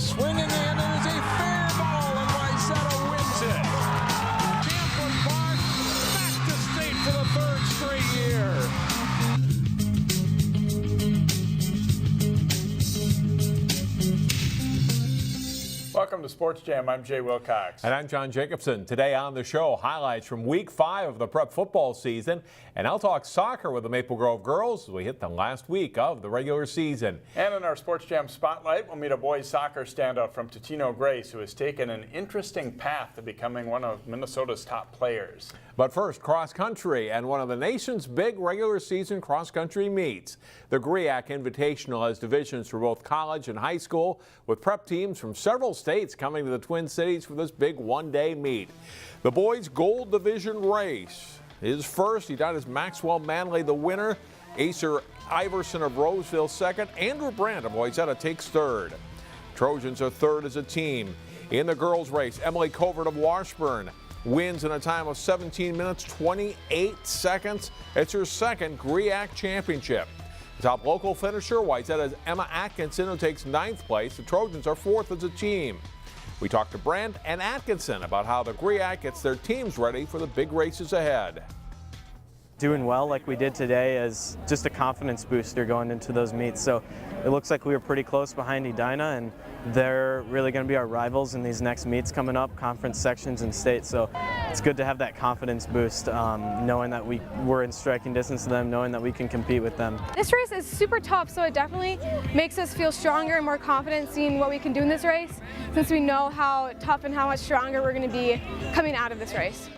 swinging in, it is a fair ball, and Wayzata wins it. Tampa Park back to state for the third straight year. Welcome to Sports Jam. I'm Jay Wilcox. And I'm John Jacobson. Today on the show, highlights from Week 5 of the prep football season. And I'll talk soccer with the Maple Grove girls as we hit the last week of the regular season. And in our Sports Jam Spotlight, we'll meet a boys soccer standout from Totino-Grace who has taken an interesting path to becoming one of Minnesota's top players. But first, cross country and one of the nation's big regular season cross country meets. The Griak Invitational has divisions for both college and high school, with prep teams from several states coming to the Twin Cities for this big one-day meet. The boys' gold division race is first. Edina's Maxwell Manley the winner. Acer Iverson of Roseville second. Andrew Brandt of Wayzata takes third. Trojans are third as a team. In the girls' race, Emily Covert of Washburn wins in a time of 17 minutes, 28 seconds. It's her second Griak championship. The top local finisher, Wayzata's Emma Atkinson, who takes 9th place. The Trojans are 4th as a team. We talked to Brandt and Atkinson about how the Griak gets their teams ready for the big races ahead. Doing well like we did today is just a confidence booster going into those meets. So it looks like we were pretty close behind Edina, and they're really going to be our rivals in these next meets coming up, conference sections and state. So it's good to have that confidence boost, knowing that we're in striking distance of them, knowing that we can compete with them. This race is super tough, so it definitely makes us feel stronger and more confident seeing what we can do in this race, since we know how tough and how much stronger we're going to be coming out of this race.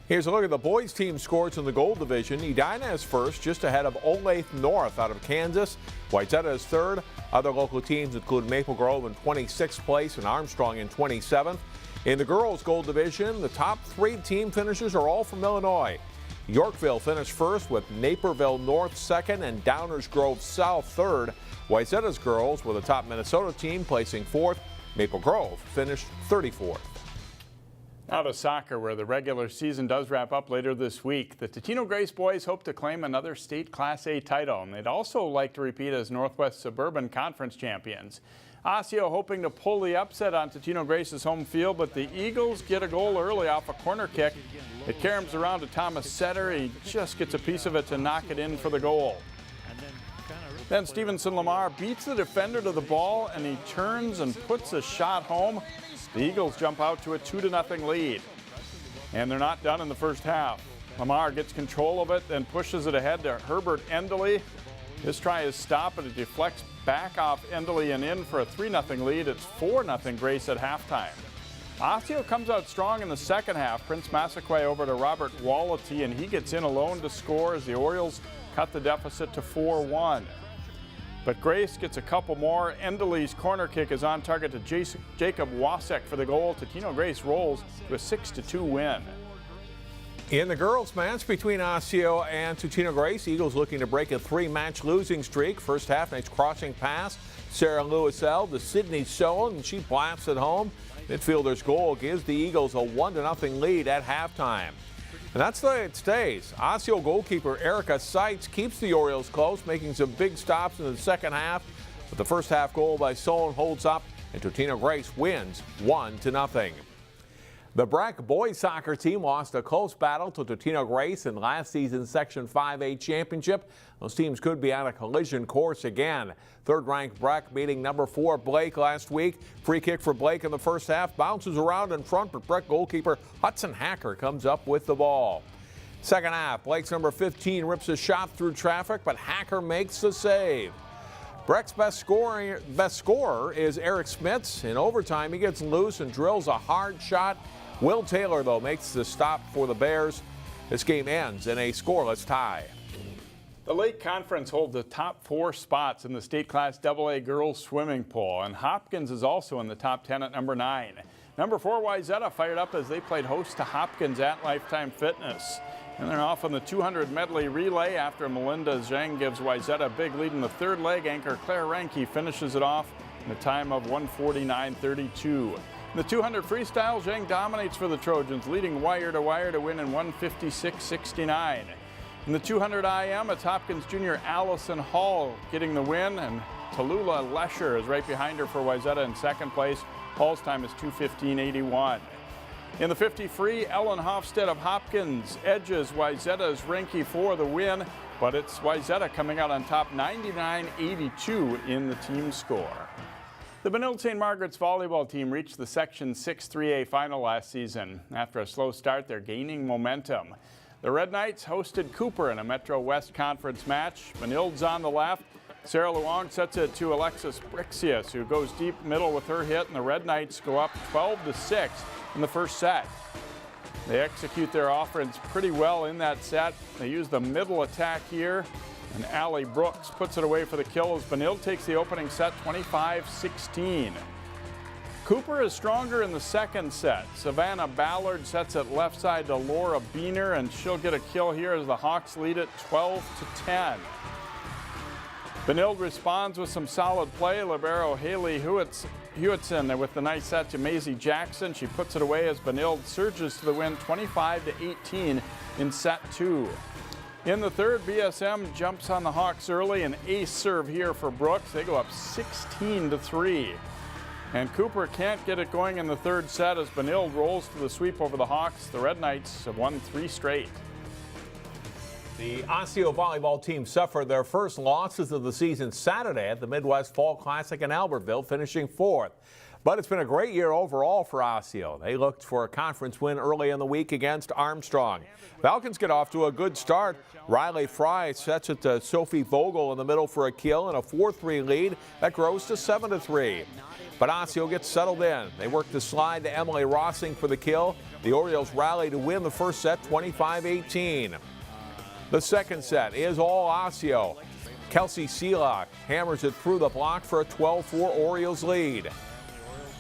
Here's a look at the boys' team scores in the gold division. Edina is first, just ahead of Olathe North out of Kansas. Wayzata is third. Other local teams include Maple Grove in 26th place and Armstrong in 27th. In the girls' gold division, the top 3 team finishers are all from Illinois. Yorkville finished first with Naperville North second and Downers Grove South third. Wayzata's girls were the top Minnesota team, placing 4th. Maple Grove finished 34th. Now to soccer, where the regular season does wrap up later this week. The Totino-Grace boys hope to claim another state Class A title, and they'd also like to repeat as Northwest Suburban Conference champions. Osseo hoping to pull the upset on Totino-Grace's home field, but the Eagles get a goal early off a corner kick. It caroms around to Thomas Setter. He just gets a piece of it to knock it in for the goal. Then Stevenson Lamar beats the defender to the ball, and he turns and puts a shot home. The Eagles jump out to a 2-0 lead. And they're not done in the first half. Lamar gets control of it and pushes it ahead to Herbert Endeley. This try is stopped, but it deflects back off Endeley and in for a 3-0 lead. It's 4-0 Grace at halftime. Osseo comes out strong in the second half. Prince Massaquoi over to Robert Wallity, and he gets in alone to score as the Orioles cut the deficit to 4-1. But Grace gets a couple more. Endeley's corner kick is on target to Jacob Wasek for the goal. Totino-Grace rolls to a 6-2 win. In the girls' match between Osseo and Totino-Grace, Eagles looking to break a 3-match losing streak. First half, nice crossing pass. Sarah Lewis-L to Sydney Sowen, and she blasts it home. Midfielder's goal gives the Eagles a 1-0 lead at halftime. And that's the way it stays. Osseo goalkeeper Erica Seitz keeps the Orioles close, making some big stops in the second half. But the first half goal by Sowen holds up, and Totino-Grace wins 1-0. The Breck boys soccer team lost a close battle to Totino-Grace in last season's Section 5A championship. Those teams could be on a collision course again. Third-ranked Breck meeting number 4 Blake last week. Free kick for Blake in the first half. Bounces around in front, but Breck goalkeeper Hudson Hacker comes up with the ball. Second half, Blake's number 15 rips a shot through traffic, but Hacker makes the save. Breck's best scorer is Eric Smits. In overtime, he gets loose and drills a hard shot. Will Taylor, though, makes the stop for the Bears. This game ends in a scoreless tie. The Lake Conference holds the top 4 spots in the state class AA girls swimming pool, and Hopkins is also in the top 10 at number 9. Number 4 Wayzata fired up as they played host to Hopkins at Lifetime Fitness. And they're off on the 200 medley relay after Melinda Zhang gives Wayzata a big lead in the third leg. Anchor Claire Ranke finishes it off in a time of 1:49.32. In the 200 freestyle, Zhang dominates for the Trojans, leading wire to win in 1:56.69. In the 200 IM, it's Hopkins junior Allison Hall getting the win, and Tallulah Lesher is right behind her for Wayzata in second place. Hall's time is 2:15.81. In the 50 free, Ellen Hofstead of Hopkins edges Wayzata's Rinky for the win, but it's Wayzata coming out on top 99-82 in the team score. The Benilde St. Margaret's volleyball team reached the Section 6 3A final last season. After a slow start, they're gaining momentum. The Red Knights hosted Cooper in a Metro West Conference match. Benilde's on the left. Sarah Luong sets it to Alexis Brixius, who goes deep middle with her hit, and the Red Knights go up 12-6 in the first set. They execute their offense pretty well in that set. They use the middle attack here, and Allie Brooks puts it away for the kill as Benilde takes the opening set 25-16. Cooper is stronger in the second set. Savannah Ballard sets it left side to Laura Beener, and she'll get a kill here as the Hawks lead it 12-10. Benilde responds with some solid play. Libero Haley Hewitson with the nice set to Maisie Jackson. She puts it away as Benilde surges to the win 25-18 in set 2. In the third, BSM jumps on the Hawks early. An ace serve here for Brooks. They go up 16-3. And Cooper can't get it going in the third set as Benilde rolls to the sweep over the Hawks. The Red Knights have won 3 straight. The Osseo volleyball team suffered their first losses of the season Saturday at the Midwest Fall Classic in Albertville, finishing 4th. But it's been a great year overall for Osseo. They looked for a conference win early in the week against Armstrong. Falcons get off to a good start. Riley Fry sets it to Sophie Vogel in the middle for a kill and a 4-3 lead that grows to 7-3. But Osseo gets settled in. They work the slide to Emily Rossing for the kill. The Orioles rally to win the first set 25-18. The second set is all Osseo. Kelsey Seelock hammers it through the block for a 12-4 Orioles lead.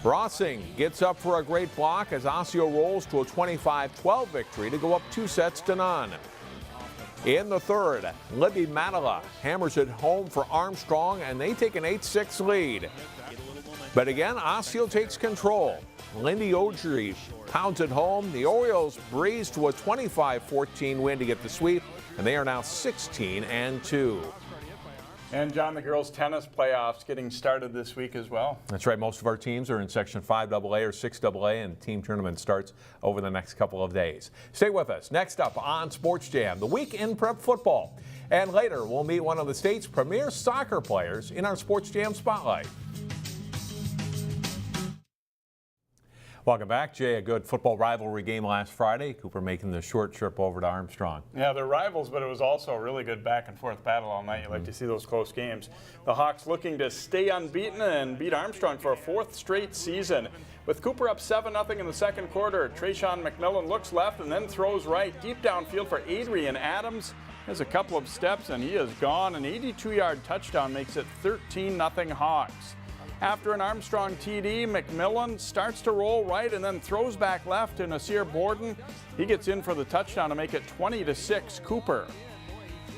Rossing gets up for a great block as Osseo rolls to a 25-12 victory to go up 2-0. In the third, Libby Matala hammers it home for Armstrong, and they take an 8-6 lead. But again, Osseo takes control. Lindy Ojri pounds it home. The Orioles breeze to a 25-14 win to get the sweep, and they are now 16-2. And John, the girls' tennis playoffs getting started this week as well. That's right. Most of our teams are in Section 5AA or 6AA, and the team tournament starts over the next couple of days. Stay with us. Next up on Sports Jam, the week in prep football. And later, we'll meet one of the state's premier soccer players in our Sports Jam Spotlight. Welcome back, Jay. A good football rivalry game last Friday. Cooper making the short trip over to Armstrong. Yeah, they're rivals, but it was also a really good back-and-forth battle all night. You like to see those close games. The Hawks looking to stay unbeaten and beat Armstrong for a 4th straight season. With Cooper up 7-0 in the second quarter, Trayshawn McMillan looks left and then throws right. Deep downfield for Adrian Adams. Has a couple of steps and he is gone. An 82-yard touchdown makes it 13-0 Hawks. After an Armstrong TD, McMillan starts to roll right and then throws back left to Nasir Borden. He gets in for the touchdown to make it 20-6 Cooper.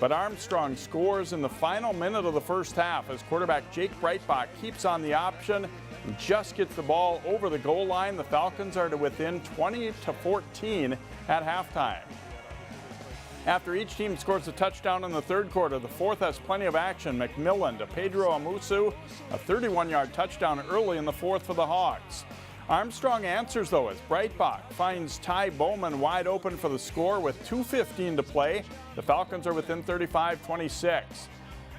But Armstrong scores in the final minute of the first half as quarterback Jake Breitbach keeps on the option and just gets the ball over the goal line. The Falcons are to within 20-14 at halftime. After each team scores a touchdown in the third quarter, the fourth has plenty of action. McMillan to Pedro Amusu, a 31-yard touchdown early in the fourth for the Hawks. Armstrong answers, though, as Breitbach finds Ty Bowman wide open for the score with 2:15 to play. The Falcons are within 35-26.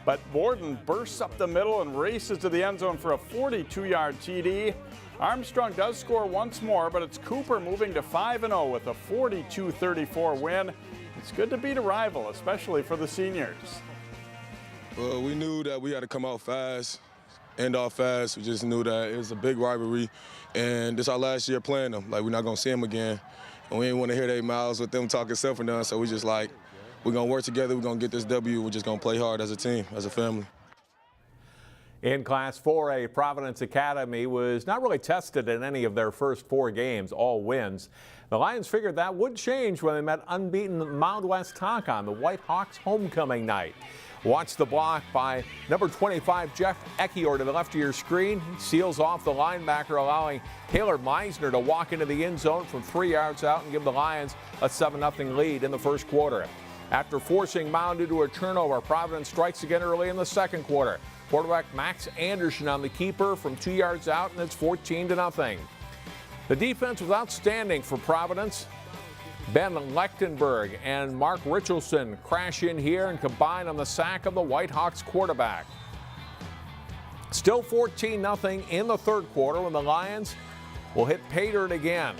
But Borden bursts up the middle and races to the end zone for a 42-yard TD. Armstrong does score once more, but it's Cooper moving to 5-0 with a 42-34 win. It's good to beat a rival, especially for the seniors. Well, we knew that we had to come out fast, end off fast. We just knew that it was a big rivalry, and this is our last year playing them. Like, we're not going to see them again, and we didn't want to hear their mouths with them talking self and done, so we just like, we're going to work together, we're going to get this W, we're just going to play hard as a team, as a family. In Class 4A, Providence Academy was not really tested in any of their first 4 games, all wins. The Lions figured that would change when they met unbeaten Mound West Tonka on the White Hawks homecoming night. Watch the block by number 25, Jeff Ekior, to the left of your screen. He seals off the linebacker, allowing Taylor Meisner to walk into the end zone from 3 yards out and give the Lions a 7-0 lead in the first quarter. After forcing Mound into a turnover, Providence strikes again early in the second quarter. Quarterback Max Anderson on the keeper from 2 yards out, and it's 14-0. The defense was outstanding for Providence. Ben Lechtenberg and Mark Richardson crash in here and combine on the sack of the Whitehawks quarterback. Still 14-0 in the third quarter when the Lions will hit pay dirt again.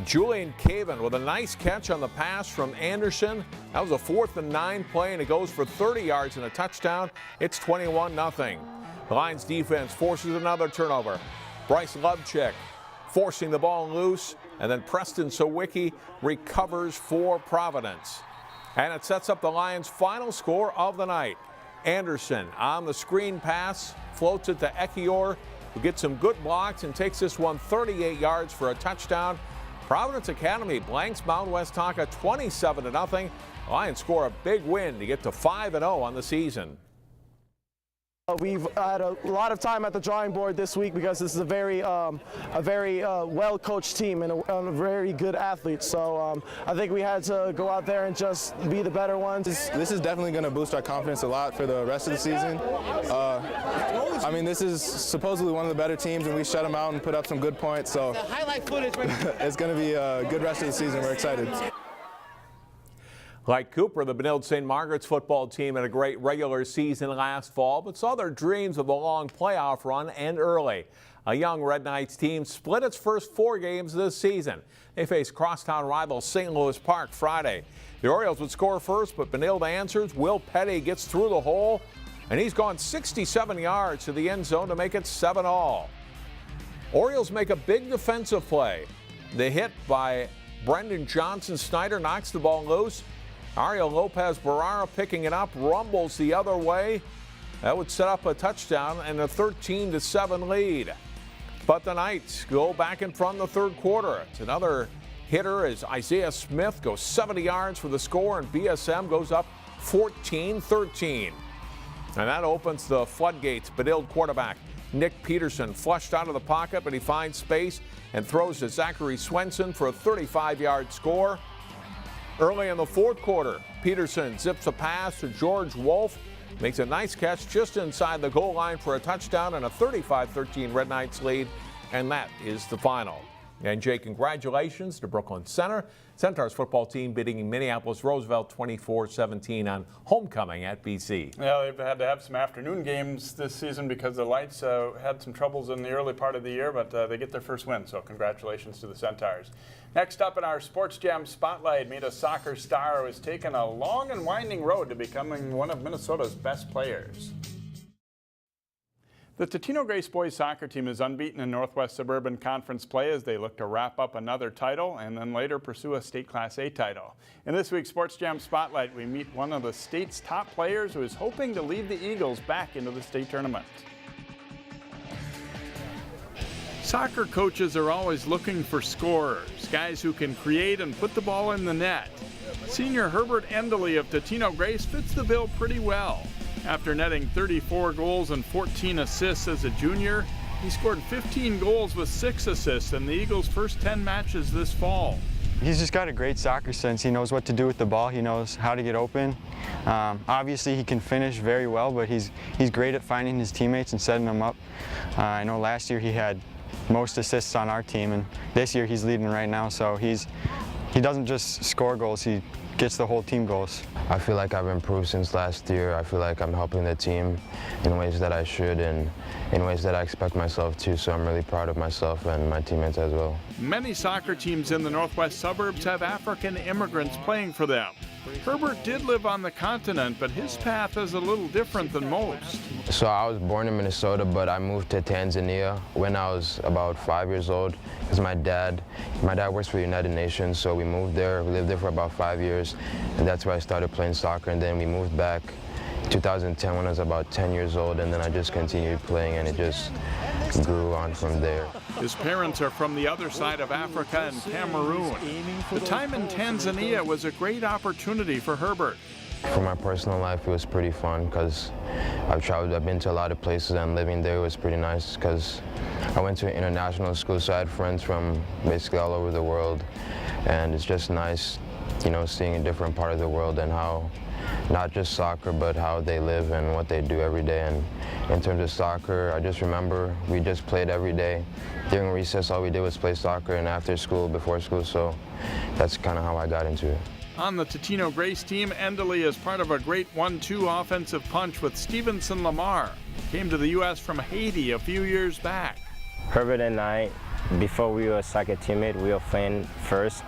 Julian Caven with a nice catch on the pass from Anderson. That was a 4th and 9 play, and it goes for 30 yards and a touchdown. It's 21-0. The Lions defense forces another turnover. Bryce Lovechick forcing the ball loose, and then Preston Sawicki recovers for Providence. And it sets up the Lions' final score of the night. Anderson on the screen pass, floats it to Ekior, who gets some good blocks and takes this one 38 yards for a touchdown. Providence Academy blanks Mount West Tonka 27-0. Lions score a big win to get to 5-0 on the season. We've had a lot of time at the drawing board this week because this is a very well-coached team and a very good athlete. So I think we had to go out there and just be the better ones. This is definitely going to boost our confidence a lot for the rest of the season. I mean, this is supposedly one of the better teams, and we shut them out and put up some good points. So it's going to be a good rest of the season. We're excited. Like Cooper, the Benilde St. Margaret's football team had a great regular season last fall, but saw their dreams of a long playoff run end early. A young Red Knights team split its first 4 games this season. They face crosstown rival St. Louis Park Friday. The Orioles would score first, but Benilde answers. Will Petty gets through the hole, and he's gone 67 yards to the end zone to make it 7-all. Orioles make a big defensive play. The hit by Brendan Johnson-Snyder knocks the ball loose. Ariel Lopez-Barrera picking it up, rumbles the other way. That would set up a touchdown and a 13-7 lead. But the Knights go back in front in the third quarter. It's another hitter as Isaiah Smith goes 70 yards for the score, and BSM goes up 14-13. And that opens the floodgates. Benilde quarterback Nick Peterson flushed out of the pocket, but he finds space and throws to Zachary Swenson for a 35-yard score. Early in the fourth quarter, Peterson zips a pass to George Wolf, makes a nice catch just inside the goal line for a touchdown and a 35-13 Red Knights lead, and that is the final. And Jay, congratulations to Brooklyn Center. Centaurs football team beating Minneapolis Roosevelt 24-17 on homecoming at BC. Yeah, they've had to have some afternoon games this season because the Lights had some troubles in the early part of the year, but they get their first win, so congratulations to the Centaurs. Next up in our Sports Jam Spotlight, meet a soccer star who has taken a long and winding road to becoming one of Minnesota's best players. The Totino-Grace boys soccer team is unbeaten in Northwest Suburban Conference play as they look to wrap up another title and then later pursue a state Class A title. In this week's Sports Jam Spotlight, we meet one of the state's top players who is hoping to lead the Eagles back into the state tournament. Soccer coaches are always looking for scorers, guys who can create and put the ball in the net. Senior Herbert Endeley of Totino-Grace fits the bill pretty well. After netting 34 goals and 14 assists as a junior, he scored 15 goals with 6 assists in the Eagles' first 10 matches this fall. He's just got a great soccer sense. He knows what to do with the ball. He knows how to get open. Obviously, he can finish very well, but he's great at finding his teammates and setting them up. I know last year he had most assists on our team, and this year he's leading right now. So he doesn't just score goals, he gets the whole team goals. I feel like I've improved since last year. I feel like I'm helping the team in ways that I should and in ways that I expect myself to, so I'm really proud of myself and my teammates as well. Many soccer teams in the Northwest Suburbs have African immigrants playing for them. Herbert did live on the continent, but his path is a little different than most. So I was born in Minnesota, but I moved to Tanzania when I was about 5 years old because my dad works for the United Nations, so we moved there. We lived there for about 5 years, and that's where I started playing soccer, and then we moved back in 2010 when I was about 10 years old, and then I just continued playing, and it just grew on from there. His parents are from the other side of Africa in Cameroon. The time in Tanzania was a great opportunity for Herbert. For my personal life, it was pretty fun because I've been to a lot of places, and living there was pretty nice because I went to an international school, so I had friends from basically all over the world, and it's just nice you know, seeing a different part of the world and how, not just soccer, but how they live and what they do every day. And in terms of soccer, I just remember we just played every day. During recess, all we did was play soccer, and after school, before school, so that's kind of how I got into it. On the Totino-Grace team, Endeley is part of a great 1-2 offensive punch with Stevenson Lamar. Came to the U.S. from Haiti a few years back. Herbert and I, before we were a soccer teammate, we were playing first.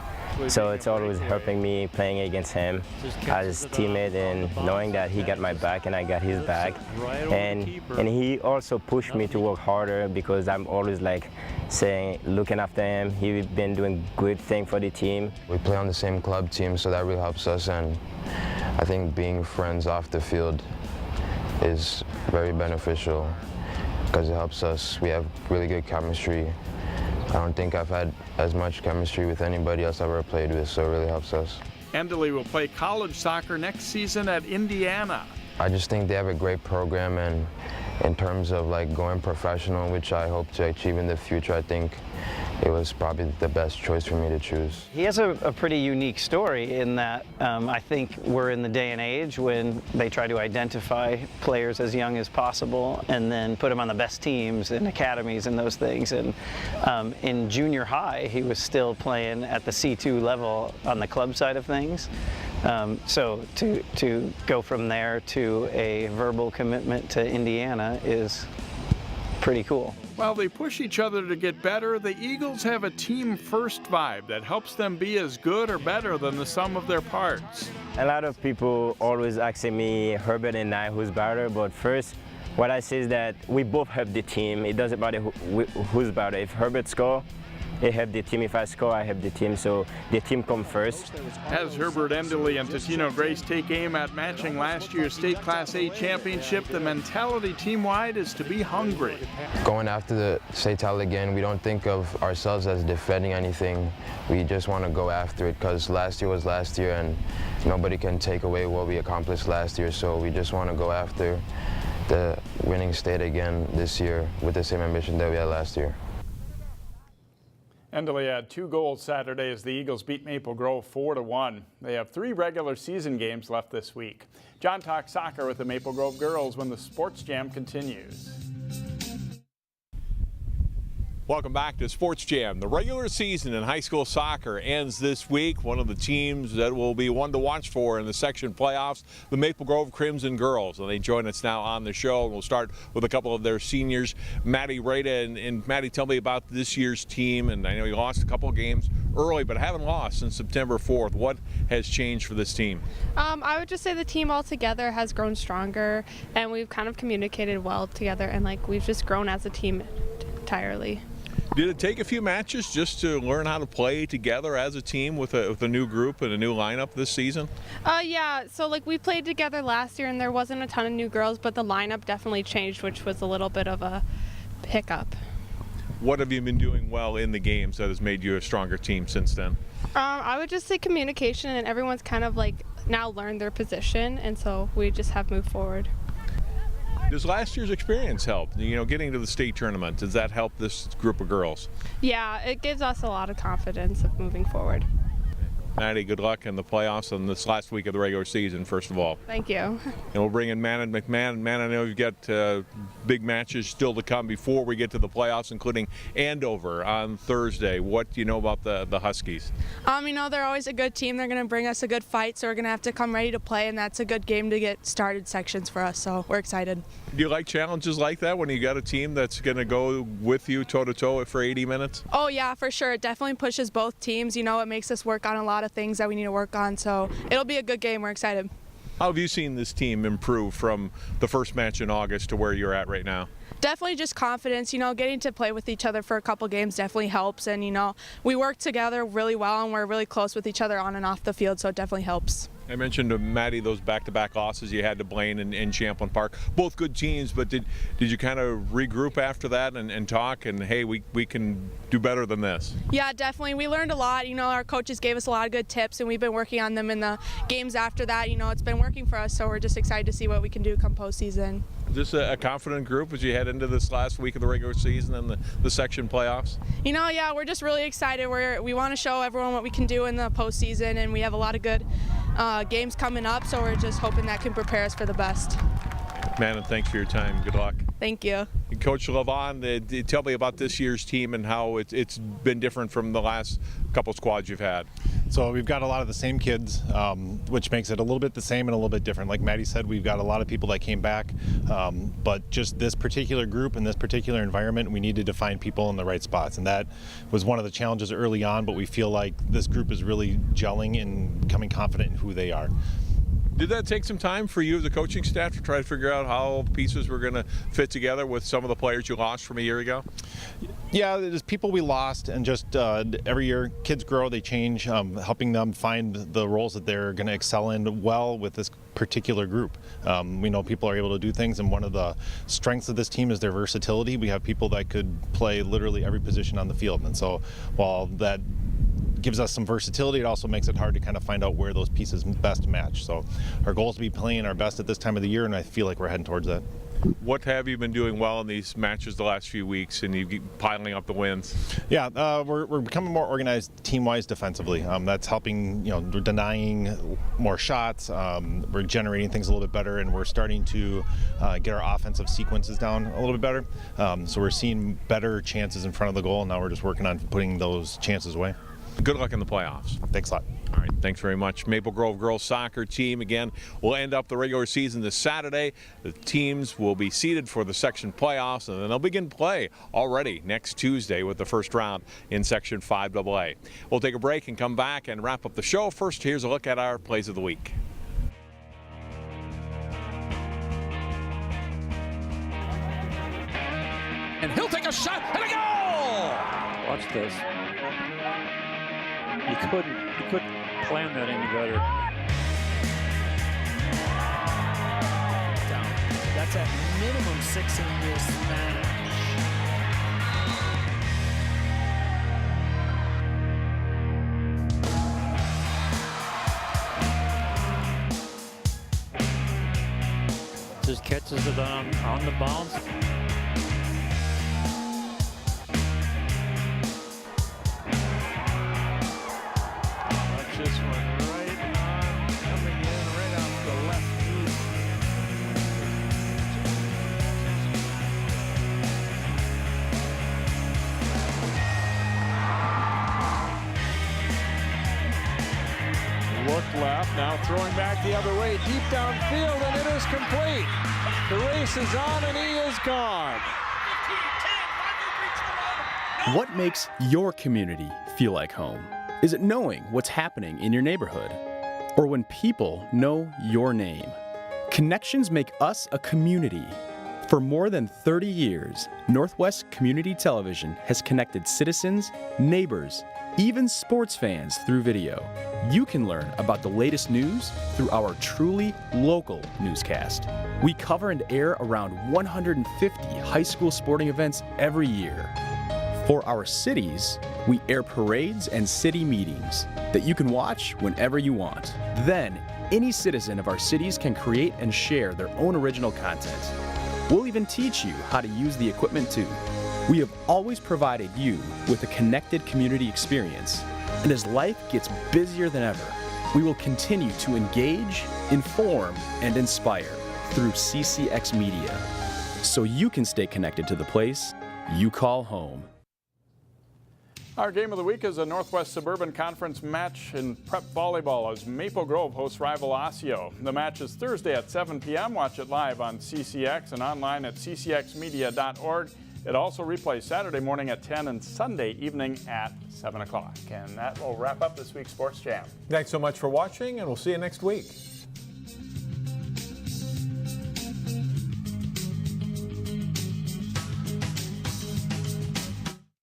So it's always helping me playing against him as a teammate and knowing that he got my back and I got his back. And he also pushed me to work harder because I'm always like saying, looking after him. He's been doing good things for the team. We play on the same club team, so that really helps us. And I think being friends off the field is very beneficial because it helps us. We have really good chemistry. I don't think I've had as much chemistry with anybody else I've ever played with, so it really helps us. Endeley will play college soccer next season at Indiana. I just think they have a great program, and in terms of like going professional, which I hope to achieve in the future, I think it was probably the best choice for me to choose. He has a pretty unique story in that I think we're in the day and age when they try to identify players as young as possible and then put them on the best teams and academies and those things. And in junior high, he was still playing at the C2 level on the club side of things. So to go from there to a verbal commitment to Indiana is pretty cool. While they push each other to get better, the Eagles have a team-first vibe that helps them be as good or better than the sum of their parts. A lot of people always asking me, Herbert and I, who's better, but first, what I say is that we both help the team. It doesn't matter who's better. If Herbert scores, he helps the team. If I score, I help the team. So the team comes first. As Herbert Endeley and Totino-Grace take aim at matching last year's state Class A championship, the mentality team-wide is to be hungry. Going after the state title again, we don't think of ourselves as defending anything. We just want to go after it because last year was last year and nobody can take away what we accomplished last year. So we just want to go after the winning state again this year with the same ambition that we had last year. Endeley had 2 goals Saturday as the Eagles beat Maple Grove 4-1. They have 3 regular season games left this week. John talks soccer with the Maple Grove girls when the Sports Jam continues. Welcome back to Sports Jam. The regular season in high school soccer ends this week. One of the teams that will be one to watch for in the section playoffs, the Maple Grove Crimson Girls. And they join us now on the show. We'll start with a couple of their seniors, Maddie Rada. And Maddie, tell me about this year's team. And I know you lost a couple of games early, but haven't lost since September 4th. What has changed for this team? I would just say the team altogether has grown stronger, and we've kind of communicated well together, and like we've just grown as a team entirely. Did it take a few matches just to learn how to play together as a team with a new group and a new lineup this season? Yeah, so like we played together last year and there wasn't a ton of new girls, but the lineup definitely changed, which was a little bit of a hiccup. What have you been doing well in the games that has made you a stronger team since then? I would just say communication, and everyone's kind of like now learned their position, and so we just have moved forward. Does last year's experience help? You know, getting to the state tournament, does that help this group of girls? Yeah, it gives us a lot of confidence of moving forward. Maddie, good luck in the playoffs on this last week of the regular season, first of all. Thank you. And we'll bring in Man and McMahon. Man, I know you've got big matches still to come before we get to the playoffs, including Andover on Thursday. What do you know about the Huskies? You know, they're always a good team. They're going to bring us a good fight, so we're going to have to come ready to play, and that's a good game to get started sections for us, so we're excited. Do you like challenges like that when you got a team that's going to go with you toe-to-toe for 80 minutes? Oh, yeah, for sure. It definitely pushes both teams. You know, it makes us work on a lot of things that we need to work on, so it'll be a good game. We're excited. How have you seen this team improve from the first match in August to where you're at right now? Definitely just confidence. You know, getting to play with each other for a couple games definitely helps, and you know, we work together really well and we're really close with each other on and off the field, so it definitely helps. I mentioned to Maddie those back-to-back losses you had to Blaine and Champlain Park. Both good teams, but did you kind of regroup after that and talk and, hey, we can do better than this? Yeah, definitely. We learned a lot. You know, our coaches gave us a lot of good tips, and we've been working on them in the games after that. You know, it's been working for us, so we're just excited to see what we can do come postseason. Is this a confident group as you head into this last week of the regular season and the section playoffs? You know, yeah, we're just really excited. We want to show everyone what we can do in the postseason, and we have a lot of good games coming up, so we're just hoping that can prepare us for the best. Manon, thanks for your time. Good luck. Thank you. Coach Levon, tell me about this year's team and how it's been different from the last couple squads you've had. So we've got a lot of the same kids, which makes it a little bit the same and a little bit different. Like Maddie said, we've got a lot of people that came back, but just this particular group and this particular environment, we needed to find people in the right spots. And that was one of the challenges early on, but we feel like this group is really gelling and becoming confident in who they are. Did that take some time for you as a coaching staff to try to figure out how pieces were going to fit together with some of the players you lost from a year ago? Yeah, there's people we lost, and just every year kids grow, they change, helping them find the roles that they're going to excel in well with this particular group. We know people are able to do things, and one of the strengths of this team is their versatility. We have people that could play literally every position on the field, and so while that gives us some versatility, it also makes it hard to kind of find out where those pieces best match. So our goal is to be playing our best at this time of the year, and I feel like we're heading towards that. What have you been doing well in these matches the last few weeks, and you keep piling up the wins? Yeah, we're becoming more organized team-wise defensively. That's helping, we're denying more shots, we're generating things a little bit better, and we're starting to get our offensive sequences down a little bit better. So we're seeing better chances in front of the goal, and now we're just working on putting those chances away. Good luck in the playoffs. Thanks a lot. All right, thanks very much. Maple Grove girls soccer team, again, will end up the regular season this Saturday. The teams will be seeded for the section playoffs, and then they'll begin play already next Tuesday with the first round in Section 5AA. We'll take a break and come back and wrap up the show. First, here's a look at our plays of the week. And he'll take a shot and a goal! Watch this. You couldn't plan that any better. Down. That's at minimum 6 in this match. Just catches it on the bounce. This one right on, coming in right off the left knee. Look left, now throwing back the other way, deep downfield, and it is complete. The race is on and he is gone. What makes your community feel like home? Is it knowing what's happening in your neighborhood? Or when people know your name? Connections make us a community. For more than 30 years, Northwest Community Television has connected citizens, neighbors, even sports fans through video. You can learn about the latest news through our truly local newscast. We cover and air around 150 high school sporting events every year. For our cities, we air parades and city meetings that you can watch whenever you want. Then, any citizen of our cities can create and share their own original content. We'll even teach you how to use the equipment too. We have always provided you with a connected community experience. And as life gets busier than ever, we will continue to engage, inform, and inspire through CCX Media, so you can stay connected to the place you call home. Our game of the week is a Northwest Suburban Conference match in prep volleyball as Maple Grove hosts rival Osseo. The match is Thursday at 7 p.m. Watch it live on CCX and online at ccxmedia.org. It also replays Saturday morning at 10 and Sunday evening at 7 o'clock. And that will wrap up this week's Sports Jam. Thanks so much for watching, and we'll see you next week.